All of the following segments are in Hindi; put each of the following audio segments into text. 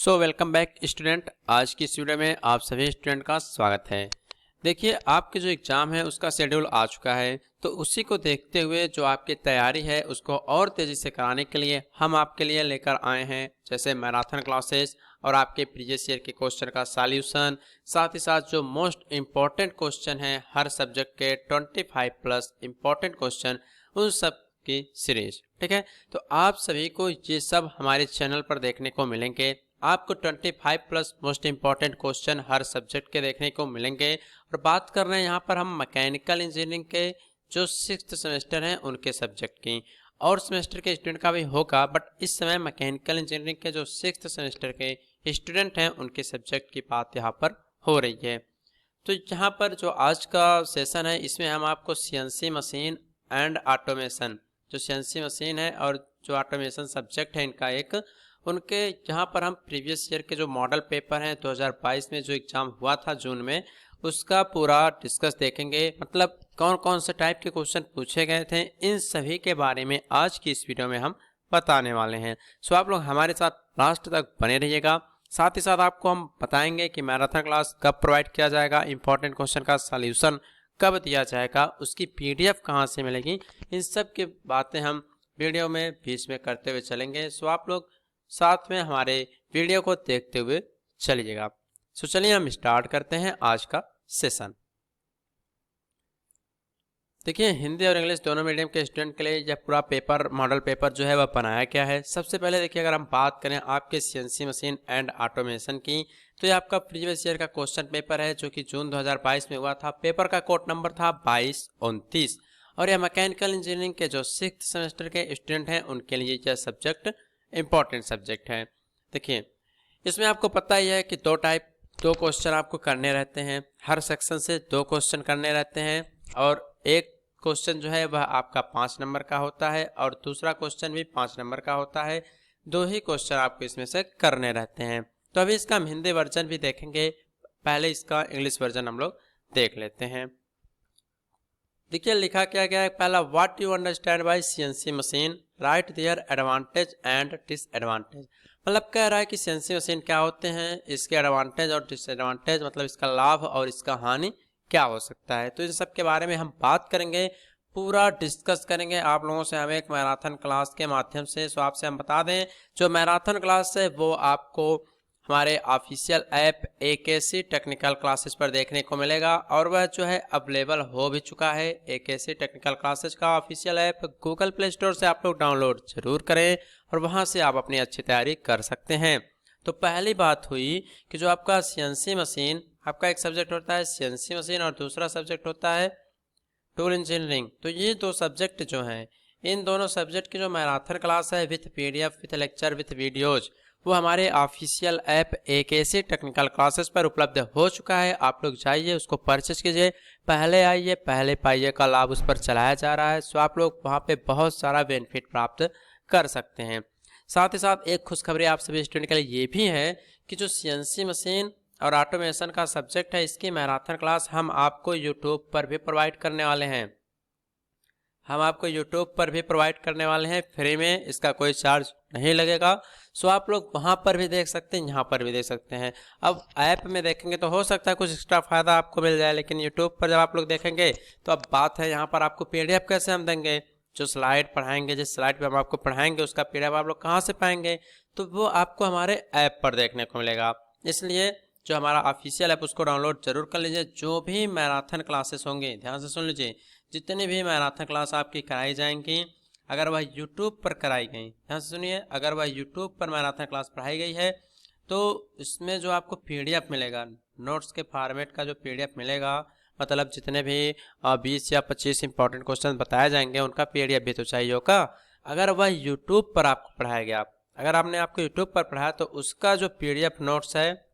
Welcome back student. आज की इस वीडियो में आप सभी स्टूडेंट का स्वागत है। देखिए, आपके जो एग्ज़ाम है उसका शेड्यूल आ चुका है, तो उसी को देखते हुए जो आपकी तैयारी है उसको और तेज़ी से कराने के लिए हम आपके लिए लेकर आए हैं जैसे मैराथन क्लासेस और आपके प्रीवियस ईयर के क्वेश्चन का सॉल्यूशन, साथ ही साथ जो मोस्ट इम्पॉर्टेंट क्वेश्चन है हर सब्जेक्ट के 25+ इम्पॉर्टेंट क्वेश्चन, उन सब की सीरीज। ठीक है, तो आप सभी को ये सब हमारे चैनल पर देखने को मिलेंगे। आपको 25+ मोस्ट इम्पॉर्टेंट क्वेश्चन हर सब्जेक्ट के देखने को मिलेंगे। और बात कर रहे हैं यहाँ पर हम मैकेनिकल इंजीनियरिंग के जो 6th सेमेस्टर हैं उनके सब्जेक्ट की, और सेमेस्टर के स्टूडेंट का भी होगा, बट इस समय मैकेनिकल इंजीनियरिंग के जो 6th सेमेस्टर के स्टूडेंट हैं उनके सब्जेक्ट की बात यहाँ पर हो रही है। तो यहाँ पर जो आज का सेशन है इसमें हम आपको सीएनसी मशीन एंड ऑटोमेशन, जो सीएनसी मशीन है और जो ऑटोमेशन सब्जेक्ट है इनका एक, उनके यहाँ पर हम प्रीवियस ईयर के जो मॉडल पेपर हैं 2022 में जो एग्ज़ाम हुआ था जून में, उसका पूरा डिस्कस देखेंगे। मतलब कौन कौन से टाइप के क्वेश्चन पूछे गए थे, इन सभी के बारे में आज की इस वीडियो में हम बताने वाले हैं। सो आप लोग हमारे साथ लास्ट तक बने रहिएगा। साथ ही साथ आपको हम बताएंगे कि मैराथन क्लास कब प्रोवाइड किया जाएगा, इंपॉर्टेंट क्वेश्चन का सॉल्यूशन कब दिया जाएगा, उसकी पीडीएफ कहाँ से मिलेगी, इन सब की बातें हम वीडियो में बीच में करते हुए चलेंगे। सो आप लोग साथ में हमारे वीडियो को देखते हुए चलिएगा। सो चलिए हम स्टार्ट करते हैं आज का सेशन। देखिए, हिंदी और इंग्लिश दोनों मीडियम के स्टूडेंट के लिए यह पूरा पेपर, मॉडल पेपर जो है वह बनाया गया है। सबसे पहले देखिए, अगर हम बात करें आपके सीएनसी मशीन एंड ऑटोमेशन की, तो ये आपका प्रीवियस ईयर का क्वेश्चन पेपर है जो कि जून 2022 में हुआ था। पेपर का कोड नंबर था 2229, और यह मैकेनिकल इंजीनियरिंग के जो 6th सेमेस्टर के स्टूडेंट हैं उनके लिए यह सब्जेक्ट इम्पॉर्टेंट सब्जेक्ट है। देखिए, इसमें आपको पता ही है कि दो क्वेश्चन आपको करने रहते हैं, हर सेक्शन से 2 क्वेश्चन करने रहते हैं, और एक क्वेश्चन जो है वह आपका 5 नंबर का होता है और दूसरा क्वेश्चन भी 5 नंबर का होता है। 2 ही क्वेश्चन आपको इसमें से करने रहते हैं। तो अभी इसका हम हिंदी वर्जन भी देखेंगे, पहले इसका इंग्लिश वर्जन हम लोग देख लेते हैं। देखिए, लिखा क्या गया है, पहला, what you understand by CNC machine, write their advantage and disadvantage. मतलब कह रहा है कि सीएनसी मशीन क्या होते हैं, इसके एडवांटेज और डिसएडवांटेज, मतलब इसका लाभ और इसका हानि क्या हो सकता है। तो इन सब के बारे में हम बात करेंगे, पूरा डिस्कस करेंगे आप लोगों से हम एक मैराथन क्लास के माध्यम से। सो आपसे हम बता दें, जो मैराथन क्लास है वो आपको हमारे official app AKC technical classes पर देखने को मिलेगा, और वह जो है अवेलेबल हो भी चुका है। एकेसी टेक्निकल क्लासेस का official app Google play store से आप लोग डाउनलोड जरूर करें और वहां से आप अपनी अच्छी तैयारी कर सकते हैं। तो पहली बात हुई कि जो आपका सीएनसी मशीन, आपका एक सब्जेक्ट होता है सीएनसी मशीन और दूसरा सब्जेक्ट होता है टूल इंजीनियरिंग। तो ये 2 सब्जेक्ट जो हैं, इन दोनों सब्जेक्ट की जो मैराथन क्लास है with PDF, with lecture, with videos, वो हमारे official app AKC technical classes पर उपलब्ध हो चुका है। आप लोग जाइए, उसको परचेज कीजिए, पहले आइए पहले पाइए का लाभ उस पर चलाया जा रहा है। सो आप लोग वहाँ पे बहुत सारा बेनिफिट प्राप्त कर सकते हैं। साथ ही साथ एक खुशखबरी आप सभी स्टूडेंट के लिए ये भी है कि जो सीएनसी मशीन और ऑटोमेशन का सब्जेक्ट है, इसकी मैराथन क्लास हम आपको यूट्यूब पर भी प्रोवाइड करने वाले हैं। हम आपको यूट्यूब पर भी प्रोवाइड करने वाले हैं फ्री में, इसका कोई चार्ज नहीं लगेगा। सो आप लोग वहाँ पर भी देख सकते हैं, यहाँ पर भी देख सकते हैं। अब ऐप में देखेंगे तो हो सकता है कुछ एक्स्ट्रा फायदा आपको मिल जाए, लेकिन यूट्यूब पर जब आप लोग देखेंगे तो अब बात है यहाँ पर आपको पीडीएफ कैसे हम देंगे। जो स्लाइड पढ़ाएंगे, जिस स्लाइड पर हम आपको पढ़ाएंगे उसका पीडीएफ आप लोग कहाँ से पाएंगे, तो वो आपको हमारे ऐप पर देखने को मिलेगा। इसलिए जो हमारा ऑफिशियल ऐप उसको डाउनलोड जरूर कर लीजिए। जो भी मैराथन क्लासेस होंगे, ध्यान से सुन लीजिए, जितनी भी मैराथन क्लास आपकी कराई जाएंगी, अगर वह यूट्यूब पर कराई गई, ध्यान से सुनिए, अगर वह यूट्यूब पर मैराथन क्लास पढ़ाई गई है तो इसमें जो आपको पीडीएफ मिलेगा, नोट्स के फॉर्मेट का जो पीडीएफ मिलेगा, मतलब जितने भी 20 या 25 इंपॉर्टेंट क्वेश्चन बताए जाएंगे उनका पीडीएफ भी तो चाहिए होगा। अगर वह यूट्यूब पर आपको पढ़ाया गया, अगर आपने आपको यूट्यूब पर पढ़ाया, तो उसका जो पीडीएफ नोट्स है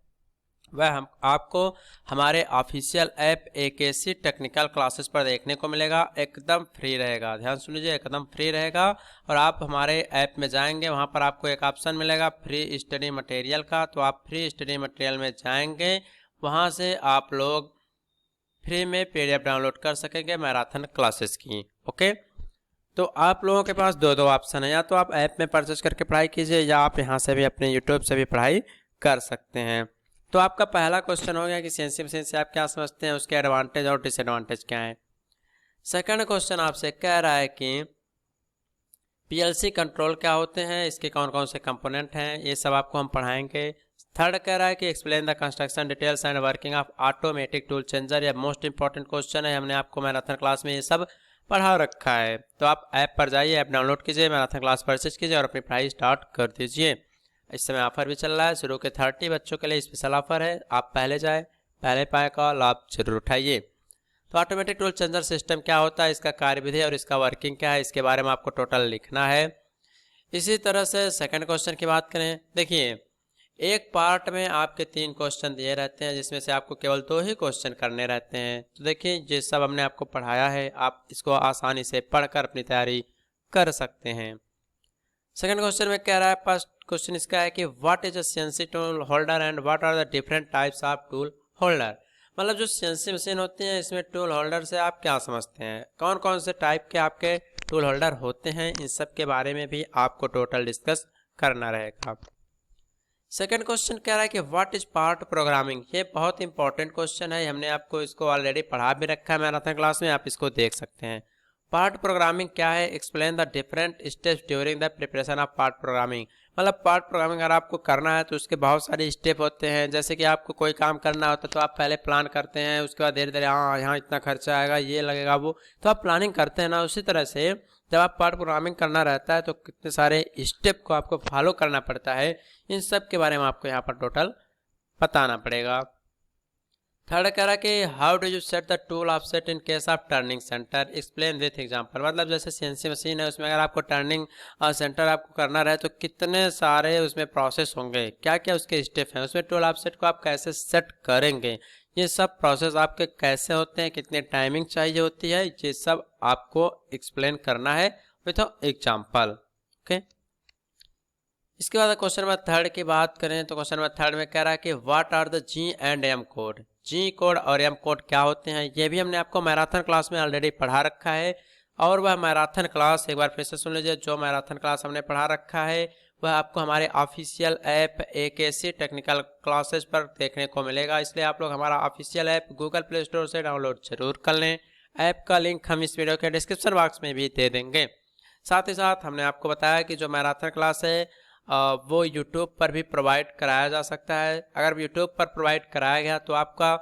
वह हम आपको हमारे official app AKC technical classes पर देखने को मिलेगा। एकदम फ्री रहेगा, ध्यान सुन लीजिए, एकदम फ्री रहेगा। और आप हमारे ऐप में जाएंगे, वहां पर आपको एक ऑप्शन मिलेगा फ्री स्टडी मटेरियल का, तो आप फ्री स्टडी मटेरियल में जाएंगे, वहां से आप लोग फ्री में पीडीएफ डाउनलोड कर सकेंगे मैराथन क्लासेस की। ओके, तो आप लोगों के पास दो ऑप्शन है, या तो आप ऐप में परचेज करके पढ़ाई कीजिए, या आप यहाँ से भी अपने यूट्यूब से भी पढ़ाई कर सकते हैं। तो आपका पहला क्वेश्चन हो गया कि सीएनसी मशीन से आप क्या समझते हैं, उसके एडवांटेज और डिसएडवांटेज क्या है। सेकंड क्वेश्चन आपसे कह रहा है कि पीएलसी कंट्रोल क्या होते हैं, इसके कौन कौन से कंपोनेंट हैं, ये सब आपको हम पढ़ाएंगे। थर्ड कह रहा है कि explain the construction details and working of automatic tool changer. यह मोस्ट इंपॉर्टेंट क्वेश्चन है, हमने आपको मैराथन क्लास में ये सब पढ़ा रखा है। तो आप ऐप पर जाइए, ऐप डाउनलोड कीजिए, मैराथन क्लास परचेज कीजिए और अपनी पढ़ाई स्टार्ट कर दीजिए। इस समय ऑफर भी चल रहा है, शुरू के 30 बच्चों के लिए स्पेशल ऑफर है। आप पहले जाए पहले पाए का लाभ जरूर उठाइए। तो ऑटोमेटिक टूल चेंजर सिस्टम क्या होता है, इसका कार्यविधि और इसका वर्किंग क्या है, इसके बारे में आपको टोटल लिखना है। इसी तरह से सेकंड क्वेश्चन की बात करें, देखिए एक पार्ट में आपके 3 क्वेश्चन दिए रहते हैं, जिसमें से आपको केवल 2 ही क्वेश्चन करने रहते हैं। तो देखिए ये सब हमने आपको पढ़ाया है, आप इसको आसानी से पढ़कर अपनी तैयारी कर सकते हैं। सेकंड क्वेश्चन में कह रहा है, फर्स्ट क्वेश्चन इसका है कि what is a CNC tool holder and what are the different types of tool holder. मतलब जो सीएनसी मशीन होती है इसमें टूल होल्डर से आप क्या समझते हैं, कौन कौन से टाइप के आपके टूल होल्डर होते हैं, इन सब के बारे में भी आपको टोटल डिस्कस करना रहेगा। सेकंड क्वेश्चन कह रहा है कि व्हाट इज पार्ट प्रोग्रामिंग। ये बहुत इंपॉर्टेंट क्वेश्चन है, हमने आपको इसको ऑलरेडी पढ़ा भी रखा है मैराथन क्लास में, आप इसको देख सकते हैं। पार्ट प्रोग्रामिंग क्या है, explain the different steps during the preparation of part programming. मतलब पार्ट प्रोग्रामिंग अगर आपको करना है तो उसके बहुत सारे स्टेप होते हैं। जैसे कि आपको कोई काम करना होता है तो आप पहले प्लान करते हैं, उसके बाद धीरे धीरे हाँ यहाँ इतना खर्चा आएगा, ये लगेगा, वो तो आप प्लानिंग करते हैं ना। उसी तरह से जब आप पार्ट प्रोग्रामिंग करना रहता है तो कितने सारे स्टेप को आपको फॉलो करना पड़ता है, इन सब के बारे में आपको यहाँ पर टोटल बताना पड़ेगा। थर्ड कह रहा है कि how do you set the tool offset in case of turning centre, explain with example. मतलब जैसे सीएनसी मशीन है, उसमें अगर आपको टर्निंग सेंटर आपको करना रहे तो कितने सारे उसमें प्रोसेस होंगे, क्या क्या उसके स्टेप हैं, उसमें टूल ऑफसेट को आप कैसे सेट करेंगे, ये सब प्रोसेस आपके कैसे होते हैं, कितनी टाइमिंग चाहिए होती है, ये सब आपको एक्सप्लेन करना है विथ एग्जाम्पल। ओके, इसके बाद क्वेश्चन नंबर थर्ड की बात करें तो क्वेश्चन नंबर थर्ड में कह रहा है कि what are the G and M code. G code और एम कोड क्या होते हैं, ये भी हमने आपको मैराथन क्लास में ऑलरेडी पढ़ा रखा है। और वह मैराथन क्लास एक बार फिर से सुन लीजिए, जो मैराथन क्लास हमने पढ़ा रखा है वह आपको हमारे official app AKC technical classes पर देखने को मिलेगा। इसलिए आप लोग हमारा official app Google play store से डाउनलोड जरूर कर लें। ऐप का लिंक हम इस वीडियो के डिस्क्रिप्शन बॉक्स में भी दे देंगे। साथ ही साथ हमने आपको बताया कि जो मैराथन क्लास है वो यूट्यूब पर भी प्रोवाइड कराया जा सकता है। अगर यूट्यूब पर प्रोवाइड कराया गया तो आपका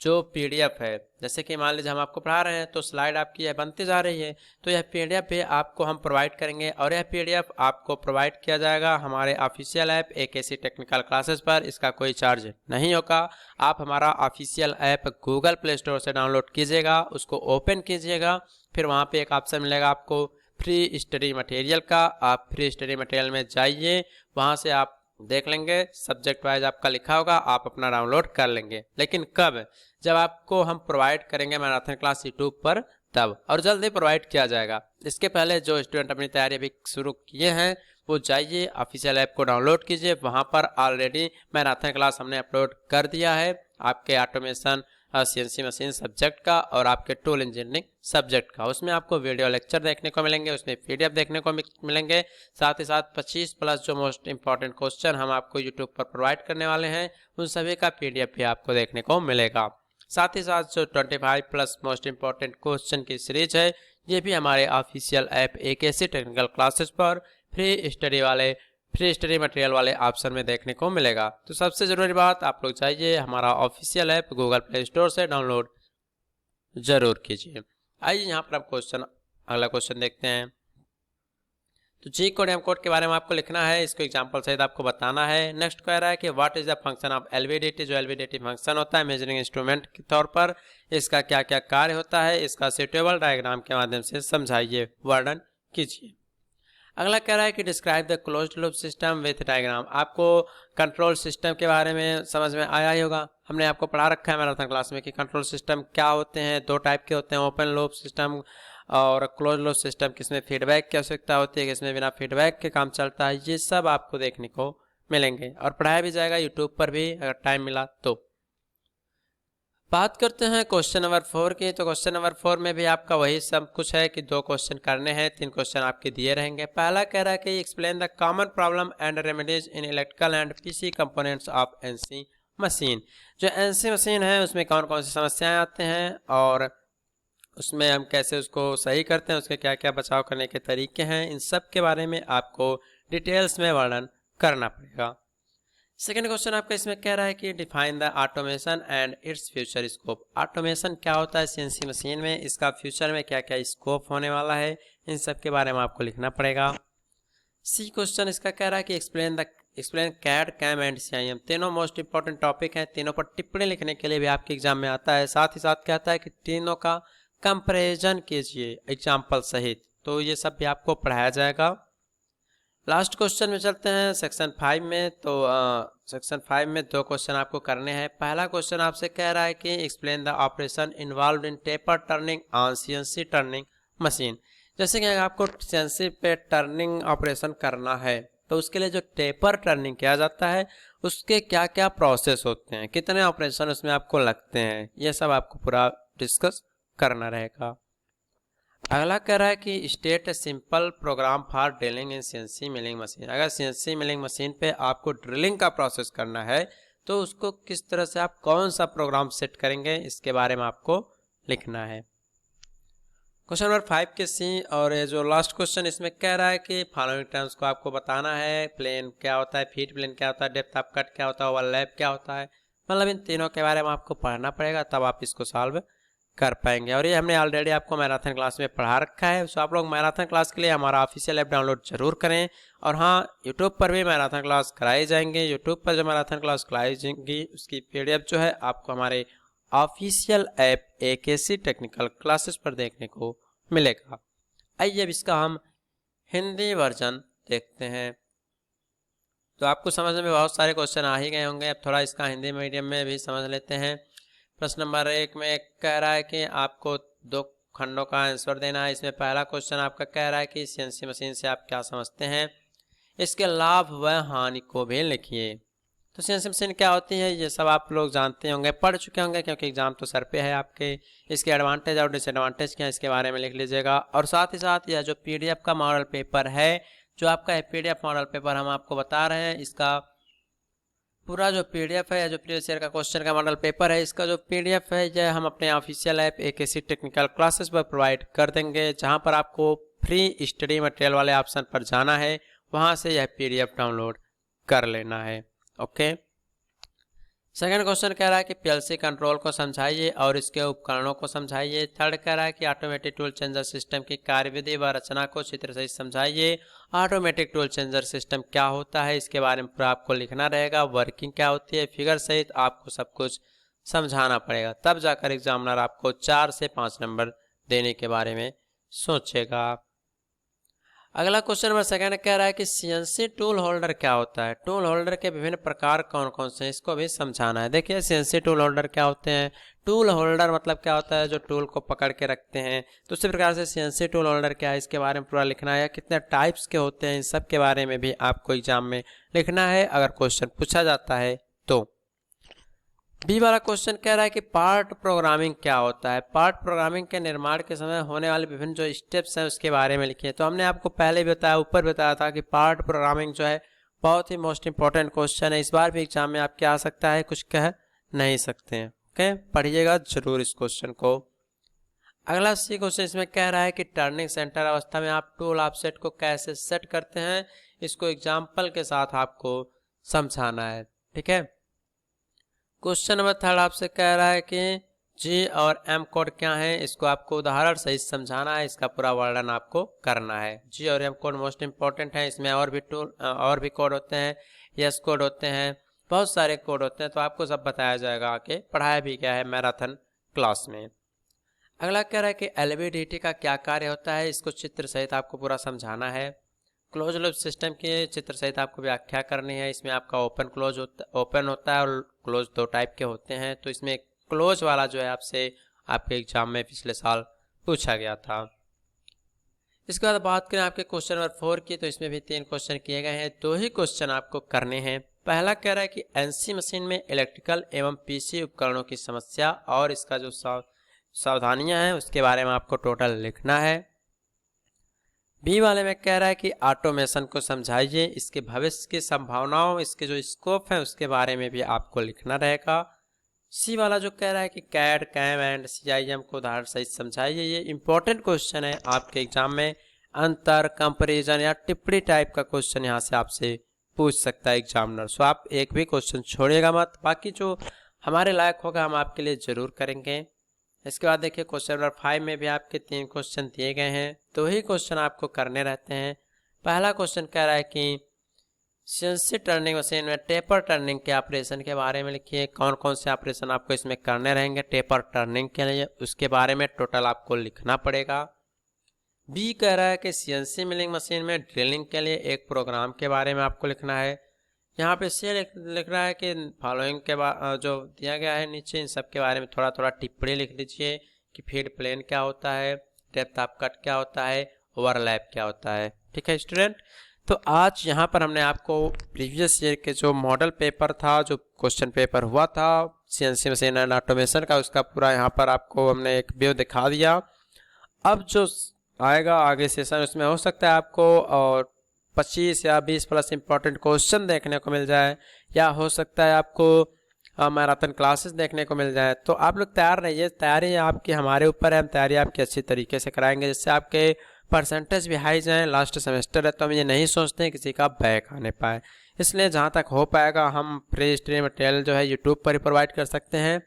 जो PDF है, जैसे कि मान लीजिए हम आपको पढ़ा रहे हैं तो स्लाइड आपकी यह बनती जा रही है, तो यह PDF भी आपको हम प्रोवाइड करेंगे और यह PDF आपको प्रोवाइड किया जाएगा हमारे official app AKC technical classes पर। इसका कोई चार्ज नहीं होगा। आप हमारा official app Google play store से डाउनलोड कीजिएगा, उसको ओपन कीजिएगा, फिर वहाँ पे एक ऑप्शन मिलेगा आपको फ्री स्टडी मटेरियल का। आप फ्री स्टडी मटेरियल में जाइए, वहाँ से आप देख लेंगे, सब्जेक्ट वाइज आपका लिखा होगा, आप अपना डाउनलोड कर लेंगे। लेकिन कब, जब आपको हम प्रोवाइड करेंगे मैराथन क्लास यूट्यूब पर तब, और जल्दी प्रोवाइड किया जाएगा। इसके पहले जो स्टूडेंट अपनी तैयारी अभी शुरू किए हैं वो जाइए ऑफिशियल ऐप को डाउनलोड कीजिए, वहाँ पर ऑलरेडी मैराथन क्लास हमने अपलोड कर दिया है आपके ऑटोमेशन CNC मशीन सब्जेक्ट का और आपके टूल इंजीनियरिंग सब्जेक्ट का। उसमें आपको वीडियो लेक्चर देखने को मिलेंगे, उसमें PDF देखने को मिलेंगे। साथ ही साथ 25+ जो मोस्ट इंपॉर्टेंट क्वेश्चन हम आपको यूट्यूब पर प्रोवाइड करने वाले हैं उन सभी का PDF भी आपको देखने को मिलेगा। साथ ही साथ जो 25+ मोस्ट इंपॉर्टेंट क्वेश्चन की सीरीज है ये भी हमारे official app AKC technical classes पर फ्री स्टडी मटेरियल वाले ऑप्शन में देखने को मिलेगा। तो सबसे ज़रूरी बात, आप लोग चाहिए हमारा official app Google play store से डाउनलोड जरूर कीजिए। आइए यहाँ पर आप अगला क्वेश्चन देखते हैं। तो जी कोड एम कोड के बारे में आपको लिखना है, इसको एग्जांपल सहित आपको बताना है। नेक्स्ट कह रहा है कि what is the function of LVDT। जो LVDT फंक्शन होता है मेजरिंग इंस्ट्रूमेंट के तौर पर, इसका क्या क्या कार्य होता है, इसका सुटेबल डायग्राम के माध्यम से समझाइए, वर्णन कीजिए। अगला कह रहा है कि describe the closed loop system with diagram. आपको कंट्रोल सिस्टम के बारे में समझ में आया ही होगा, हमने आपको पढ़ा रखा है मैराथन क्लास में कि कंट्रोल सिस्टम क्या होते हैं। 2 टाइप के होते हैं, ओपन लूप सिस्टम और क्लोज लूप सिस्टम। किसमें फीडबैक की आवश्यकता होती है, किसमें बिना फीडबैक के काम चलता है, ये सब आपको देखने को मिलेंगे और पढ़ाया भी जाएगा यूट्यूब पर भी अगर टाइम मिला तो। बात करते हैं क्वेश्चन नंबर 4 की। तो क्वेश्चन नंबर 4 में भी आपका वही सब कुछ है कि 2 क्वेश्चन करने हैं, 3 क्वेश्चन आपके दिए रहेंगे। पहला कह रहा है कि explain the common problem and remedies in electrical and PC components of NC machine. जो एनसी मशीन है उसमें कौन कौन सी समस्याएं आते हैं और उसमें हम कैसे उसको सही करते हैं, उसके क्या क्या बचाव करने के तरीके हैं, इन सब के बारे में आपको डिटेल्स में वर्णन करना पड़ेगा। सेकेंड क्वेश्चन आपका इसमें कह रहा है कि define the automation and its future scope. Automation क्या होता है सीएनसी मशीन में, इसका फ्यूचर में क्या क्या स्कोप होने वाला है, इन सब के बारे में आपको लिखना पड़ेगा। सी क्वेश्चन इसका कह रहा है कि explain CAD CAM and CIM. तीनों मोस्ट इंपॉर्टेंट टॉपिक हैं, तीनों पर टिप्पणी लिखने के लिए भी आपके एग्जाम में आता है। साथ ही साथ कहता है कि तीनों का कंपेरिजन कीजिए एग्जाम्पल सहित, तो ये सब भी आपको पढ़ाया जाएगा। लास्ट क्वेश्चन में चलते हैं सेक्शन 5 में। तो सेक्शन 5 में 2 क्वेश्चन आपको करने हैं। पहला क्वेश्चन आपसे कह रहा है कि explain the operation involve in taper turning on CNC turning machine. जैसे कि आपको सीएनसी पे टर्निंग ऑपरेशन करना है तो उसके लिए जो टेपर टर्निंग किया जाता है उसके क्या क्या प्रोसेस होते हैं, कितने ऑपरेशन उसमें आपको लगते हैं, ये सब आपको पूरा डिस्कस करना रहेगा। अगला कह रहा है कि state a simple program for drilling in CNC milling machine. अगर सीएनसी मिलिंग मशीन पे आपको ड्रिलिंग का प्रोसेस करना है तो उसको किस तरह से आप कौन सा प्रोग्राम सेट करेंगे, इसके बारे में आपको लिखना है। क्वेश्चन नंबर 5 के सी और ये जो लास्ट क्वेश्चन इसमें कह रहा है कि फॉलोइंग टर्म्स को आपको बताना है। प्लेन क्या होता है, फीट प्लेन क्या होता है, डेप्थ ऑफ कट क्या होता है, ओवरलैप क्या होता है, मतलब इन तीनों के बारे में आपको पढ़ना पड़ेगा, तब आप इसको सॉल्व कर पाएंगे। और ये हमने ऑलरेडी आपको मैराथन क्लास में पढ़ा रखा है। सो आप लोग मैराथन क्लास के लिए हमारा ऑफिशियल ऐप डाउनलोड जरूर करें। और हाँ, यूट्यूब पर भी मैराथन क्लास कराई जाएंगे। यूट्यूब पर जो मैराथन क्लास कराई जाएंगी उसकी पीडीएफ जो है आपको हमारे official app AKC technical classes पर देखने को मिलेगा। आइए अब इसका हम हिंदी वर्जन देखते हैं। तो आपको समझने में बहुत सारे क्वेश्चन आ ही गए होंगे, अब थोड़ा इसका हिंदी मीडियम में भी समझ लेते हैं। प्रश्न नंबर 1 में कह रहा है कि आपको 2 खंडों का आंसर देना है। इसमें पहला क्वेश्चन आपका कह रहा है कि सीएनसी मशीन से आप क्या समझते हैं, इसके लाभ व हानि को भी लिखिए। तो सीएनसी मशीन क्या होती है ये सब आप लोग जानते होंगे, पढ़ चुके होंगे, क्योंकि एग्जाम तो सर पे है आपके। इसके एडवांटेज और डिसएडवांटेज क्या है इसके बारे में लिख लीजिएगा। और साथ ही साथ यह जो पीडीएफ का मॉडल पेपर है, जो आपका पीडीएफ मॉडल पेपर हम आपको बता रहे हैं, इसका पूरा जो पीडीएफ है या जो प्रीवियस ईयर का क्वेश्चन का मॉडल पेपर है, इसका जो पीडीएफ है यह हम अपने official app AKC technical classes पर प्रोवाइड कर देंगे, जहां पर आपको फ्री स्टडी मटेरियल वाले ऑप्शन पर जाना है, वहां से यह पीडीएफ डाउनलोड कर लेना है। ओके। सेकंड क्वेश्चन कह रहा है कि पीएलसी कंट्रोल को समझाइए और इसके उपकरणों को समझाइए। थर्ड कह रहा है कि ऑटोमेटिक टूल चेंजर सिस्टम की कार्यविधि व रचना को चित्र सहित समझाइए। ऑटोमेटिक टूल चेंजर सिस्टम क्या होता है इसके बारे में पूरा आपको लिखना रहेगा। वर्किंग क्या होती है, फिगर सहित आपको सब कुछ समझाना पड़ेगा, तब जाकर एग्जामिनर आपको 4 से 5 नंबर देने के बारे में सोचेगा। अगला क्वेश्चन नंबर 2 कह रहा है कि सीएनसी टूल होल्डर क्या होता है। टूल होल्डर के विभिन्न प्रकार कौन कौन से हैं इसको भी समझाना है। देखिए सीएनसी टूल होल्डर क्या होते हैं। टूल होल्डर मतलब क्या होता है, जो टूल को पकड़ के रखते हैं। तो उसी प्रकार से सीएनसी टूल होल्डर क्या है इसके बारे में पूरा लिखना है। कितने टाइप्स के होते हैं, इन सब के बारे में भी आपको एग्जाम में लिखना है अगर क्वेश्चन पूछा जाता है तो। बी वाला क्वेश्चन कह रहा है कि पार्ट प्रोग्रामिंग क्या होता है। पार्ट प्रोग्रामिंग के निर्माण के समय होने वाले विभिन्न जो स्टेप्स हैं उसके बारे में लिखिए। तो हमने आपको पहले भी बताया, ऊपर बताया था कि पार्ट प्रोग्रामिंग जो है बहुत ही मोस्ट इंपॉर्टेंट क्वेश्चन है। इस बार भी एग्जाम में आपके आ सकता है, कुछ कह नहीं सकते हैं। ओके, पढ़िएगा जरूर इस क्वेश्चन को। अगला सी क्वेश्चन इसमें कह रहा है कि टर्निंग सेंटर अवस्था में आप टूल ऑफसेट को कैसे सेट करते हैं, इसको एग्जाम्पल के साथ आपको समझाना है। ठीक है। क्वेश्चन नंबर 3 आपसे कह रहा है कि जी और एम कोड क्या है, इसको आपको उदाहरण सहित समझाना है, इसका पूरा वर्णन आपको करना है। जी और एम कोड मोस्ट इंपॉर्टेंट है, इसमें और भी कोड होते हैं, यस कोड होते हैं, बहुत सारे कोड होते हैं, तो आपको सब बताया जाएगा आके, पढ़ाया भी गया है मैराथन क्लास में। अगला कह रहा है कि एलवीडीटी का क्या कार्य होता है, इसको चित्र सहित आपको पूरा समझाना है। क्लोज लूप सिस्टम के चित्र सहित आपको व्याख्या करनी है। इसमें आपका ओपन होता है और क्लोज 2 टाइप के होते हैं। तो इसमें क्लोज वाला जो है आपसे आपके एग्जाम में पिछले साल पूछा गया था। इसके बाद बात करें आपके क्वेश्चन नंबर 4 की, तो इसमें भी 3 क्वेश्चन किए गए हैं, 2 ही क्वेश्चन आपको करने हैं। पहला कह रहा है कि एनसी मशीन में इलेक्ट्रिकल एवं पीसी उपकरणों की समस्या और इसका जो सावधानियां हैं उसके बारे में आपको टोटल लिखना है। बी वाले में कह रहा है कि ऑटोमेशन को समझाइए, इसके भविष्य की संभावनाओं, इसके जो स्कोप है उसके बारे में भी आपको लिखना रहेगा। सी वाला जो कह रहा है कि कैड कैम एंड सीआईएम को उदाहरण सहित समझाइए, ये इंपॉर्टेंट क्वेश्चन है आपके एग्जाम में। अंतर, कंपैरिजन या टिप्पणी टाइप का क्वेश्चन यहाँ से आपसे पूछ सकता है एग्जामिनर, सो आप एक भी क्वेश्चन छोड़िएगा मत, बाकी जो हमारे लायक होगा हम आपके लिए जरूर करेंगे। इसके बाद देखिए क्वेश्चन नंबर 5 में भी आपके 3 क्वेश्चन दिए गए हैं, 2 ही क्वेश्चन आपको करने रहते हैं। पहला क्वेश्चन कह रहा है कि सीएनसी टर्निंग मशीन में टेपर टर्निंग के ऑपरेशन के बारे में लिखिए, कौन कौन से ऑपरेशन आपको इसमें करने रहेंगे टेपर टर्निंग के लिए, उसके बारे में टोटल आपको लिखना पड़ेगा। बी कह रहा है कि सीएनसी मिलिंग मशीन में ड्रिलिंग के लिए एक प्रोग्राम के बारे में आपको लिखना है। यहाँ पे सी लिख रहा है कि फॉलोइंग के बाद जो दिया गया है नीचे इन सब के बारे में थोड़ा थोड़ा टिप्पणी लिख लीजिए कि फीड प्लेन क्या होता है, डेप्थ ऑफ कट क्या होता है, ओवरलैप क्या होता है। ठीक है स्टूडेंट, तो आज यहाँ पर हमने आपको प्रीवियस ईयर के जो मॉडल पेपर था, जो क्वेश्चन पेपर हुआ था सीएनसी मशीन एंड ऑटोमेशन का, उसका पूरा यहाँ पर आपको हमने एक व्यू दिखा दिया। अब जो आएगा आगे सेशन उसमें हो सकता है आपको और 25 या 20 प्लस इंपॉर्टेंट क्वेश्चन देखने को मिल जाए, या हो सकता है आपको मैराथन क्लासेस देखने को मिल जाए। तो आप लोग तैयार रहिए, तैयारी आपकी हमारे ऊपर है, हम तैयारी आपकी अच्छी तरीके से कराएंगे जिससे आपके परसेंटेज भी हाई जाएँ। लास्ट सेमेस्टर है तो हम ये नहीं सोचते हैं किसी का बैक आने पाए, इसलिए जहाँ तक हो पाएगा हम प्री स्टडी मटेरियल जो है यूट्यूब पर ही प्रोवाइड कर सकते हैं।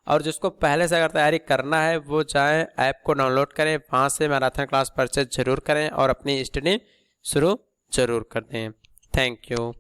और जिसको पहले से अगर तैयारी करना है वो जाएँ ऐप को डाउनलोड करें, वहाँ से मैराथन क्लास परचेज जरूर करें और अपनी स्टडी शुरू जरूर कर दें। Thank you.